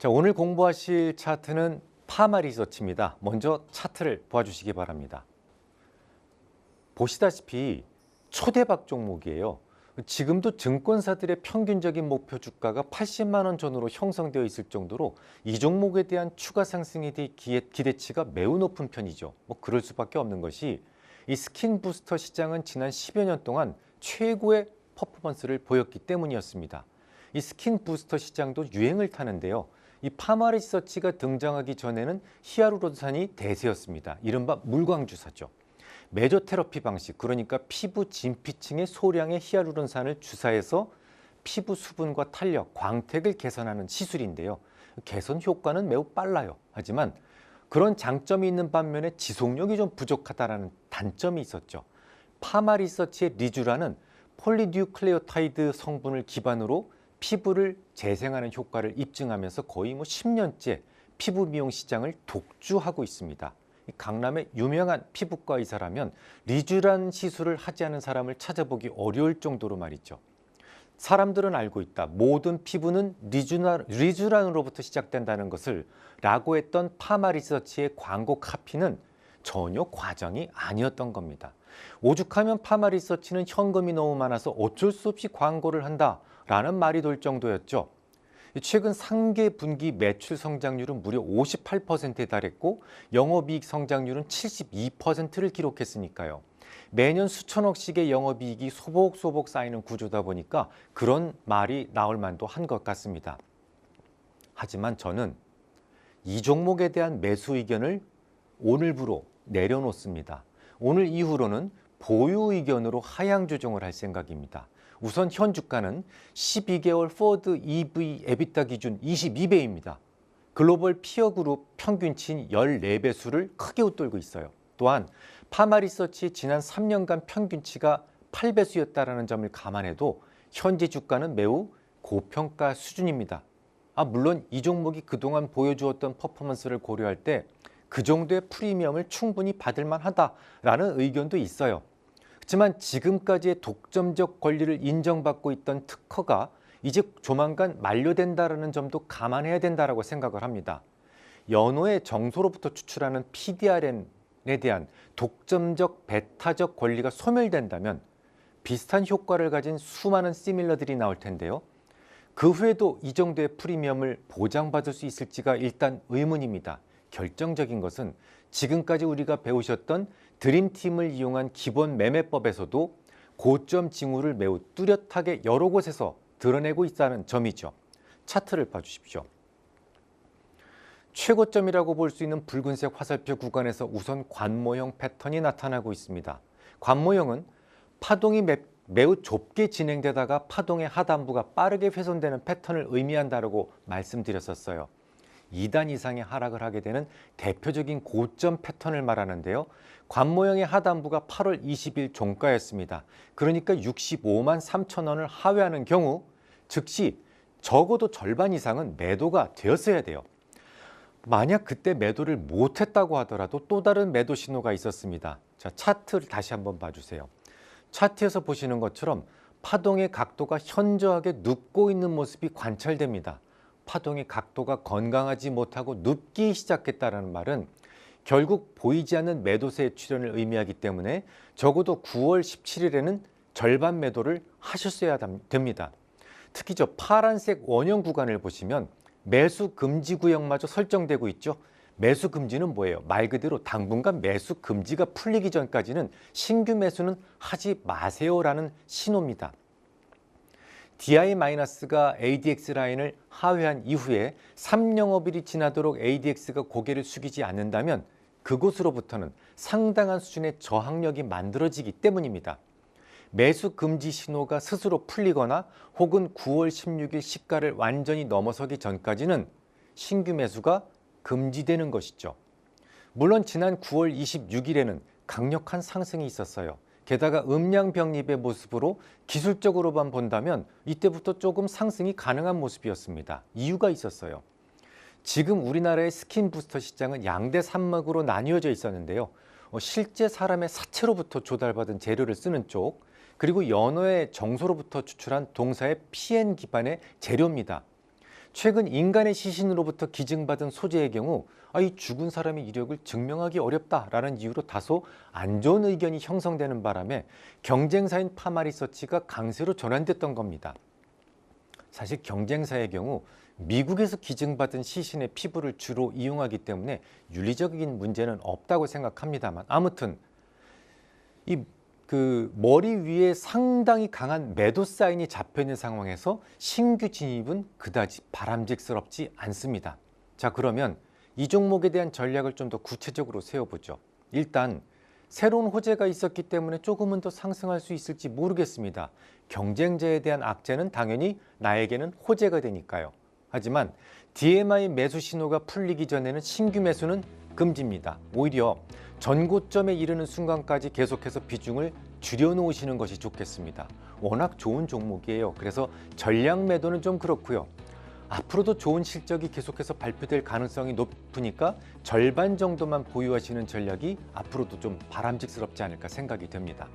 자, 오늘 공부하실 차트는 파마 리서치입니다. 먼저 차트를 보아주시기 바랍니다. 보시다시피 초대박 종목이에요. 지금도 증권사들의 평균적인 목표 주가가 80만 원 전후로 형성되어 있을 정도로 이 종목에 대한 추가 상승에 대한 기대치가 매우 높은 편이죠. 그럴 수밖에 없는 것이 이 스킨 부스터 시장은 지난 10여 년 동안 최고의 퍼포먼스를 보였기 때문이었습니다. 이 스킨 부스터 시장도 유행을 타는데요. 이 파마 리서치가 등장하기 전에는 히아루론산이 대세였습니다. 이른바 물광주사죠. 메조테라피 방식, 그러니까 피부 진피층에 소량의 히아루론산을 주사해서 피부 수분과 탄력, 광택을 개선하는 시술인데요. 개선 효과는 매우 빨라요. 하지만 그런 장점이 있는 반면에 지속력이 좀 부족하다는 단점이 있었죠. 파마 리서치의 리쥬라는 폴리뉴클레오타이드 성분을 기반으로 피부를 재생하는 효과를 입증하면서 거의 10년째 피부 미용 시장을 독주하고 있습니다. 강남의 유명한 피부과 의사라면 리쥬란 시술을 하지 않은 사람을 찾아보기 어려울 정도로 말이죠. 사람들은 알고 있다. 모든 피부는 리쥬란으로부터 시작된다는 것을 라고 했던 파마 리서치의 광고 카피는 전혀 과정이 아니었던 겁니다. 오죽하면 파마 리서치는 현금이 너무 많아서 어쩔 수 없이 광고를 한다라는 말이 돌 정도였죠. 최근 상계 분기 매출 성장률은 무려 58%에 달했고 영업이익 성장률은 72%를 기록했으니까요. 매년 수천억씩의 영업이익이 소복소복 쌓이는 구조다 보니까 그런 말이 나올 만도 한 것 같습니다. 하지만 저는 이 종목에 대한 매수 의견을 오늘부로 내려놓습니다. 오늘 이후로는 보유 의견으로 하향 조정을 할 생각입니다. 우선 현 주가는 12개월 포드 EV 에비타 기준 22배입니다. 글로벌 피어 그룹 평균치인 14배수를 크게 웃돌고 있어요. 또한 파마 리서치 지난 3년간 평균치가 8배수였다는 점을 감안해도 현재 주가는 매우 고평가 수준입니다. 물론 이 종목이 그동안 보여주었던 퍼포먼스를 고려할 때 그 정도의 프리미엄을 충분히 받을 만하다라는 의견도 있어요. 하지만 지금까지의 독점적 권리를 인정받고 있던 특허가 이제 조만간 만료된다는 점도 감안해야 된다고 생각을 합니다. 연호의 정소로부터 추출하는 PDRN에 대한 독점적 배타적 권리가 소멸된다면 비슷한 효과를 가진 수많은 시밀러들이 나올 텐데요. 그 후에도 이 정도의 프리미엄을 보장받을 수 있을지가 일단 의문입니다. 결정적인 것은 지금까지 우리가 배우셨던 드림팀을 이용한 기본 매매법에서도 고점 징후를 매우 뚜렷하게 여러 곳에서 드러내고 있다는 점이죠. 차트를 봐주십시오. 최고점이라고 볼 수 있는 붉은색 화살표 구간에서 우선 관모형 패턴이 나타나고 있습니다. 관모형은 파동이 매우 좁게 진행되다가 파동의 하단부가 빠르게 훼손되는 패턴을 의미한다고 말씀드렸었어요. 2단 이상의 하락을 하게 되는 대표적인 고점 패턴을 말하는데요. 관모형의 하단부가 8월 20일 종가였습니다. 그러니까 65만 3천 원을 하회하는 경우 즉시 적어도 절반 이상은 매도가 되었어야 돼요. 만약 그때 매도를 못했다고 하더라도 또 다른 매도 신호가 있었습니다. 자, 차트를 다시 한번 봐주세요. 차트에서 보시는 것처럼 파동의 각도가 현저하게 눕고 있는 모습이 관찰됩니다. 파동의 각도가 건강하지 못하고 눕기 시작했다는 말은 결국 보이지 않는 매도세의 출현을 의미하기 때문에 적어도 9월 17일에는 절반 매도를 하셨어야 됩니다. 특히 저 파란색 원형 구간을 보시면 매수 금지 구역마저 설정되고 있죠. 매수 금지는 뭐예요? 말 그대로 당분간 매수 금지가 풀리기 전까지는 신규 매수는 하지 마세요라는 신호입니다. DI-가 ADX 라인을 하회한 이후에 3영업일이 지나도록 ADX가 고개를 숙이지 않는다면 그곳으로부터는 상당한 수준의 저항력이 만들어지기 때문입니다. 매수 금지 신호가 스스로 풀리거나 혹은 9월 16일 시가를 완전히 넘어서기 전까지는 신규 매수가 금지되는 것이죠. 물론 지난 9월 26일에는 강력한 상승이 있었어요. 게다가 음량병립의 모습으로 기술적으로만 본다면 이때부터 조금 상승이 가능한 모습이었습니다. 이유가 있었어요. 지금 우리나라의 스킨 부스터 시장은 양대 산맥으로 나뉘어져 있었는데요. 실제 사람의 사체로부터 조달받은 재료를 쓰는 쪽, 그리고 연어의 정소로부터 추출한 동사의 PN 기반의 재료입니다. 최근 인간의 시신으로부터 기증받은 소재의 경우 이 죽은 사람의 이력을 증명하기 어렵다라는 이유로 다소 안 좋은 의견이 형성되는 바람에 경쟁사인 파마리서치가 강세로 전환됐던 겁니다. 사실 경쟁사의 경우 미국에서 기증받은 시신의 피부를 주로 이용하기 때문에 윤리적인 문제는 없다고 생각합니다만, 아무튼 머리 위에 상당히 강한 매도 사인이 잡혀 있는 상황에서 신규 진입은 그다지 바람직스럽지 않습니다. 자, 그러면 이 종목에 대한 전략을 좀 더 구체적으로 세워보죠. 일단 새로운 호재가 있었기 때문에 조금은 더 상승할 수 있을지 모르겠습니다. 경쟁자에 대한 악재는 당연히 나에게는 호재가 되니까요. 하지만 DMI 매수 신호가 풀리기 전에는 신규 매수는 금지입니다. 오히려 전고점에 이르는 순간까지 계속해서 비중을 줄여놓으시는 것이 좋겠습니다. 워낙 좋은 종목이에요. 그래서 전량 매도는 좀 그렇고요. 앞으로도 좋은 실적이 계속해서 발표될 가능성이 높으니까 절반 정도만 보유하시는 전략이 앞으로도 좀 바람직스럽지 않을까 생각이 됩니다.